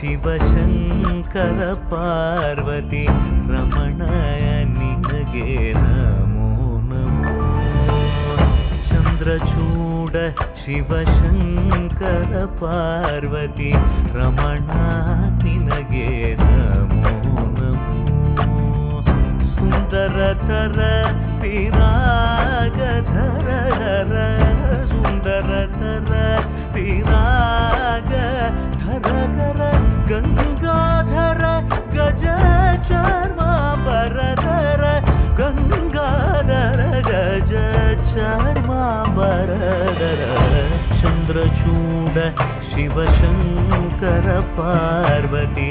ಶಿವಶಂಕರ ಪಾರ್ವತಿ ರಮಣ ನಿನಗೆ ನಮೋ ನಮೋ. ಚಂದ್ರಚೂಡ ಶಿವಶಂಕರ ಪಾರ್ವತಿ ರಮಣ ನಿನಗೆ ನಮೋ ನಮೋ. ಸುಂದರತರ ವಿರಾಗಧರ ಸುಂದರತರ ವಿರಾಗಧರ ಗಂಗಾಧರ ಗಜ ಚರ್ಮಾಂಬರಧರ ಗಂಗಾಧರ ಗಜ ಚರ್ಮಾಂಬರಧರ. ಚಂದ್ರಚೂಡ ಶಿವಶಂಕರ ಪಾರ್ವತಿ